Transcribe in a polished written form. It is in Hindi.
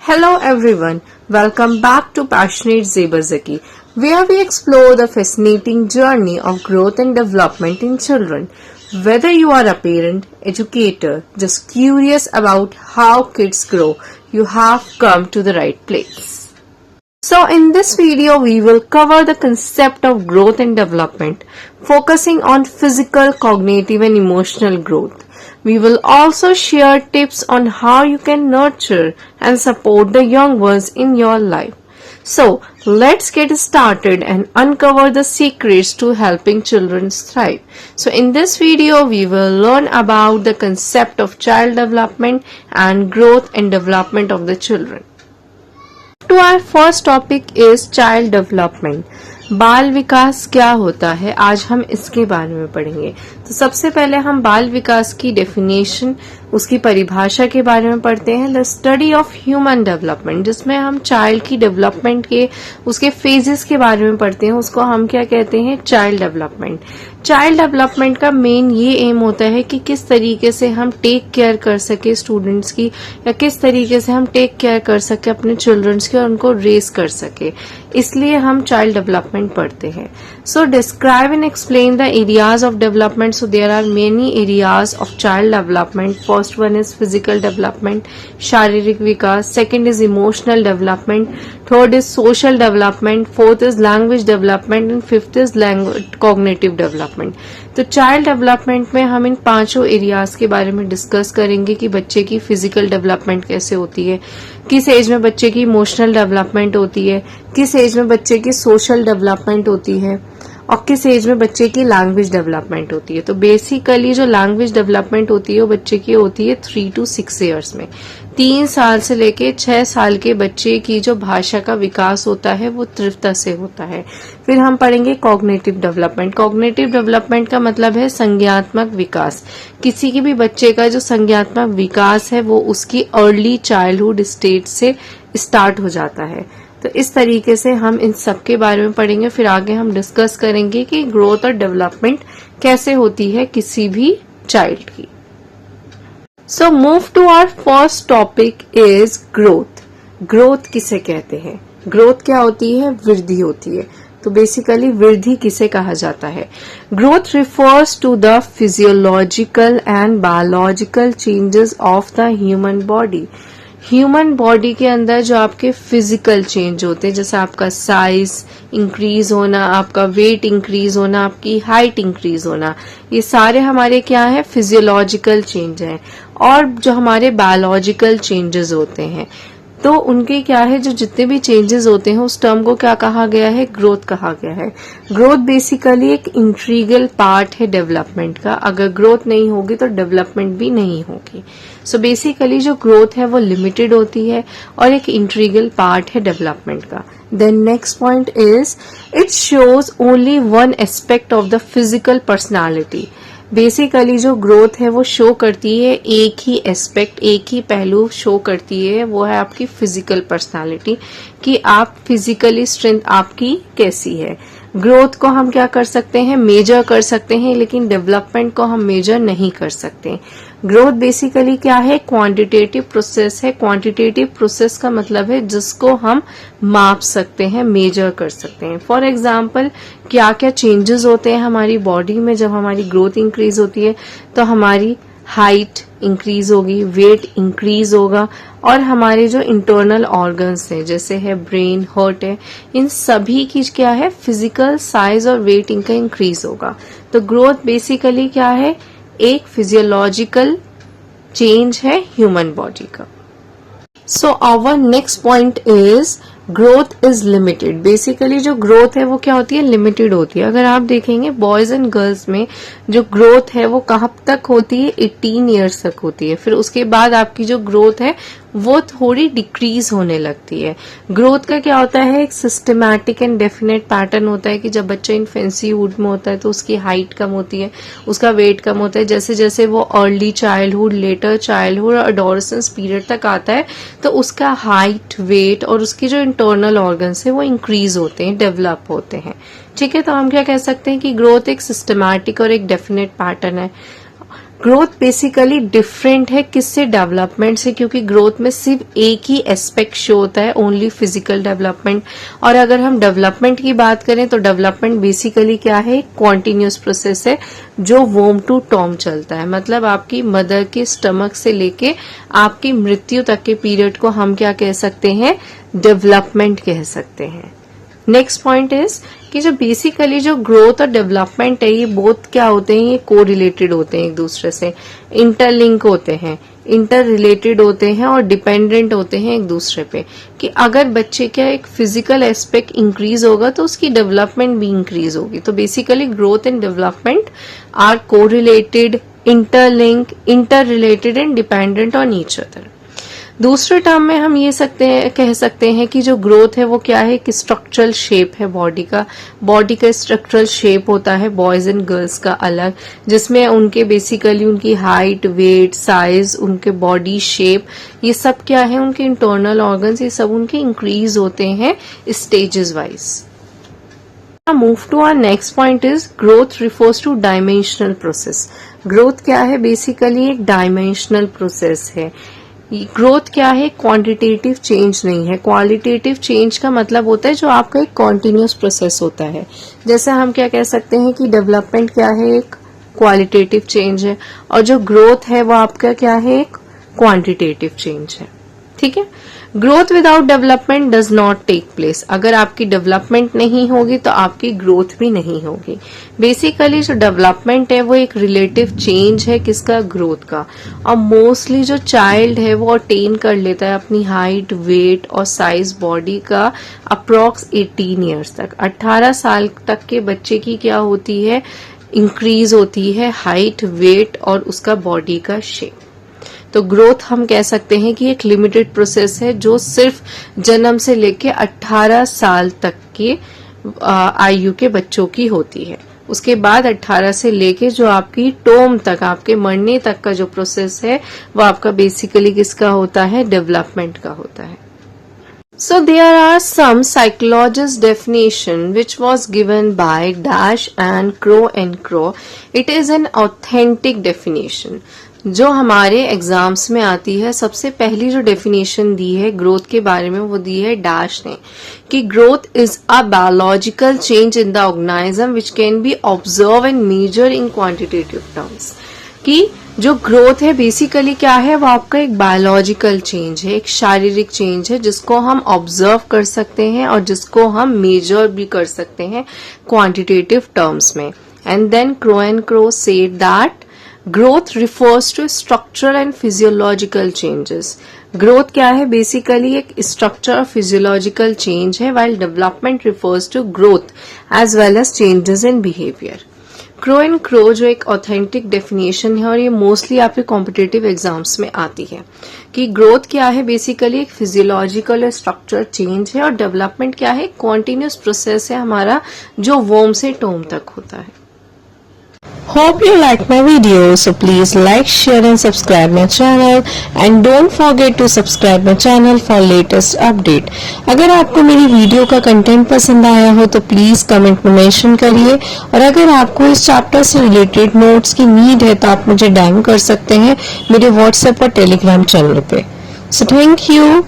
Hello everyone, welcome back to Passionate Zebazaki, where we explore the fascinating journey of growth and development in children. Whether you are a parent, educator, just curious about how kids grow, you have come to the right place. So in this video, we will cover the concept of growth and development, focusing on physical, cognitive and emotional growth. We will also share tips on how you can nurture and support the young ones in your life. So, let's get started and uncover the secrets to helping children thrive. So, in this video, we will learn about the concept of child development and growth and development of the children. To our first topic is child development. बाल विकास क्या होता है, आज हम इसके बारे में पढ़ेंगे। तो सबसे पहले हम बाल विकास की डेफिनेशन, उसकी परिभाषा के बारे में पढ़ते हैं। The study of human development, जिसमें हम चाइल्ड की डेवलपमेंट के उसके फेजेस के बारे में पढ़ते हैं, उसको हम क्या कहते हैं, चाइल्ड डेवलपमेंट। चाइल्ड डेवलपमेंट का मेन ये एम होता है कि किस तरीके से हम टेक केयर कर सके स्टूडेंट्स की, या किस तरीके से हम टेक केयर कर सके अपने चिल्ड्रंस की और उनको रेस कर सके, इसलिए हम चाइल्ड डेवलपमेंट पढ़ते हैं। So describe and explain the areas of development. So there are many areas of child development. First one is physical development, शारीरिक विकास। Second is emotional development. Third is social development. Fourth is language development and fifth is cognitive development. तो चाइल्ड डेवलपमेंट में हम इन पांचों एरियाज के बारे में डिस्कस करेंगे कि बच्चे की फिजिकल डेवलपमेंट कैसे होती है, किस एज में बच्चे की इमोशनल डेवलपमेंट होती है, किस एज में बच्चे की सोशल डेवलपमेंट होती है और किस एज में बच्चे की लैंग्वेज डेवलपमेंट होती है। तो बेसिकली जो लैंग्वेज डेवलपमेंट होती है वो बच्चे की होती है 3 to 6 ईयर्स में। 3 साल से लेके 6 साल के बच्चे की जो भाषा का विकास होता है वो तीव्रता से होता है। फिर हम पढ़ेंगे कॉग्निटिव डेवलपमेंट। कॉग्निटिव डेवलपमेंट का मतलब है संज्ञात्मक विकास। किसी की भी बच्चे का जो संज्ञात्मक विकास है वो उसकी अर्ली चाइल्डहुड स्टेज से स्टार्ट हो जाता है। तो इस तरीके से हम इन सब के बारे में पढ़ेंगे। फिर आगे हम डिस्कस करेंगे कि ग्रोथ और डेवलपमेंट कैसे होती है किसी भी चाइल्ड की। So move to our first topic is growth. Growth किसे कहते हैं? ग्रोथ क्या होती है? वृद्धि होती है। तो बेसिकली वृद्धि किसे कहा जाता है? Growth refers to the physiological and biological changes of the human body. Human body के अंदर जो आपके फिजिकल चेंज होते हैं, जैसे आपका साइज इंक्रीज होना, आपका वेट इंक्रीज होना, आपकी हाइट इंक्रीज होना, ये सारे हमारे क्या है, फिजियोलॉजिकल चेंज हैं। और जो हमारे बायोलॉजिकल चेंजेस होते हैं तो उनके क्या है, जो जितने भी चेंजेस होते हैं उस टर्म को क्या कहा गया है, ग्रोथ कहा गया है। ग्रोथ बेसिकली एक इंट्रीगल पार्ट है डेवलपमेंट का। अगर ग्रोथ नहीं होगी तो डेवलपमेंट भी नहीं होगी। सो बेसिकली जो ग्रोथ है वो लिमिटेड होती है और एक इंट्रीगल पार्ट है डेवलपमेंट का। Then next point is it shows only one aspect of the physical personality. Basically जो ग्रोथ है वो शो करती है एक ही एस्पेक्ट, एक ही पहलू शो करती है, वो है आपकी फिजिकल पर्सनालिटी, कि आप फिजिकली स्ट्रेंथ आपकी कैसी है। ग्रोथ को हम क्या कर सकते हैं, मेजर कर सकते हैं, लेकिन डेवलपमेंट को हम मेजर नहीं कर सकते। ग्रोथ बेसिकली क्या है, क्वांटिटेटिव प्रोसेस है। क्वांटिटेटिव प्रोसेस का मतलब है जिसको हम माप सकते हैं, मेजर कर सकते हैं। फॉर एग्जाम्पल क्या क्या चेंजेस होते हैं हमारी बॉडी में जब हमारी ग्रोथ इंक्रीज होती है, तो हमारी हाइट इंक्रीज होगी, वेट इंक्रीज होगा, और हमारे जो इंटरनल ऑर्गन्स हैं जैसे है ब्रेन, हार्ट है, इन सभी की क्या है, फिजिकल साइज और वेट इनका इंक्रीज होगा। तो ग्रोथ बेसिकली क्या है, एक फिजियोलॉजिकल चेंज है ह्यूमन बॉडी का। So our next point is growth is limited. Basically जो ग्रोथ है वो क्या होती है, लिमिटेड होती है। अगर आप देखेंगे बॉयज एंड गर्ल्स में जो ग्रोथ है वो कहाँ तक होती है, 18 ईयर्स तक होती है। फिर उसके बाद आपकी जो ग्रोथ है वो थोड़ी डिक्रीज होने लगती है। ग्रोथ का क्या होता है, एक सिस्टमैटिक एंड डेफिनेट पैटर्न होता है कि जब बच्चा इन्फेंसीहुड में होता है तो उसकी हाइट कम होती है, उसका वेट कम होता है। जैसे जैसे वो अर्ली चाइल्डहुड, लेटर चाइल्डहुड और एडोलेसेंस पीरियड तक आता है तो उसका हाइट, वेट और उसकी जो इंटरनल ऑर्गन्स है वो इंक्रीज होते हैं, डेवलप होते हैं। ठीक है, तो हम क्या कह सकते हैं कि ग्रोथ एक सिस्टमैटिक और एक डेफिनेट पैटर्न है। ग्रोथ बेसिकली डिफरेंट है किससे, डेवलपमेंट से, क्योंकि ग्रोथ में सिर्फ एक ही एस्पेक्ट शो होता है, ओनली फिजिकल डेवलपमेंट। और अगर हम डेवलपमेंट की बात करें तो डेवलपमेंट बेसिकली क्या है, कॉन्टिन्यूस प्रोसेस है जो वोम टू टॉम चलता है। मतलब आपकी मदर के स्टमक से लेके आपकी मृत्यु तक के पीरियड को हम क्या कह सकते हैं, डेवलपमेंट कह सकते हैं। नेक्स्ट पॉइंट इज कि जो बेसिकली जो ग्रोथ और डेवलपमेंट है ये बोथ क्या होते हैं, ये को रिलेटेड होते हैं, एक दूसरे से इंटरलिंक होते हैं, इंटर रिलेटेड होते हैं और डिपेंडेंट होते हैं एक दूसरे पे। कि अगर बच्चे का एक फिजिकल एस्पेक्ट इंक्रीज होगा तो उसकी डेवलपमेंट भी इंक्रीज होगी। तो basically growth and development are correlated, interlink, interrelated and dependent on each other. दूसरे टर्म में हम ये कह सकते हैं कि जो ग्रोथ है वो क्या है, कि स्ट्रक्चरल शेप है बॉडी का स्ट्रक्चरल शेप होता है बॉयज एंड गर्ल्स का अलग, जिसमें उनके बेसिकली उनकी हाइट, वेट, साइज, उनके बॉडी शेप, ये सब क्या है, उनके इंटरनल ऑर्गन्स, ये सब उनके इंक्रीज होते हैं stages wise. Move to our next point is growth refers to dimensional process. Growth क्या है, बेसिकली एक डायमेंशनल प्रोसेस है। ग्रोथ क्या है, क्वांटिटेटिव चेंज नहीं है। क्वालिटेटिव चेंज का मतलब होता है जो आपका एक कॉन्टिन्यूस प्रोसेस होता है। जैसे हम क्या कह सकते हैं कि डेवलपमेंट क्या है, एक क्वालिटेटिव चेंज है, और जो ग्रोथ है वो आपका क्या है, एक क्वांटिटेटिव चेंज है। ठीक है। Growth without development does not take place. अगर आपकी डेवलपमेंट नहीं होगी तो आपकी ग्रोथ भी नहीं होगी। बेसिकली जो डेवलपमेंट है वो एक रिलेटिव चेंज है किसका, ग्रोथ का। और मोस्टली जो चाइल्ड है वो अटेन कर लेता है अपनी हाइट, वेट और साइज बॉडी का अप्रॉक्स 18 ईयर्स तक। 18 साल तक के बच्चे की क्या होती है, इंक्रीज होती है हाइट, वेट और उसका बॉडी का शेप। तो ग्रोथ हम कह सकते हैं कि एक लिमिटेड प्रोसेस है जो सिर्फ जन्म से लेके 18 साल तक के आयु के बच्चों की होती है। उसके बाद 18 से लेके जो आपकी टोम तक, आपके मरने तक का जो प्रोसेस है वो आपका बेसिकली किसका होता है, डेवलपमेंट का होता है। So there are some psychologist definition which was given by Dash and Crow. It is an authentic definition. जो हमारे एग्जाम्स में आती है, सबसे पहली जो डेफिनेशन दी है ग्रोथ के बारे में वो दी है डैश ने, कि growth is a biological change in the organism which can be observe and measure in quantitative terms. कि जो ग्रोथ है बेसिकली क्या है, वो आपका एक बायोलॉजिकल चेंज है, एक शारीरिक चेंज है जिसको हम ऑब्जर्व कर सकते हैं और जिसको हम मेजर भी कर सकते हैं क्वांटिटेटिव टर्म्स में। And then Crow said that growth refers to structural and physiological changes. Growth क्या है, बेसिकली एक स्ट्रक्चर और फिजियोलॉजिकल चेंज है, while development refers to growth as well as changes in behaviour. Crow जो एक ऑथेंटिक डेफिनेशन है और ये मोस्टली आपके कॉम्पिटिटिव एग्जाम्स में आती है, कि ग्रोथ क्या है, बेसिकली एक फिजियोलॉजिकल और स्ट्रक्चर चेंज है, और डेवलपमेंट क्या है, कॉन्टिन्यूस प्रोसेस है हमारा जो वोम से टोम तक होता है। Hope you like my video, so please like, share and subscribe my channel and don't forget to subscribe my channel for latest update. अगर आपको मेरी वीडियो का कंटेंट पसंद आया हो तो प्लीज कमेंट में मेंशन करिए, और अगर आपको इस चैप्टर से रिलेटेड नोट्स की नीड है तो आप मुझे डीएम कर सकते हैं मेरे व्हाट्सएप और टेलीग्राम चैनल पे। So thank you.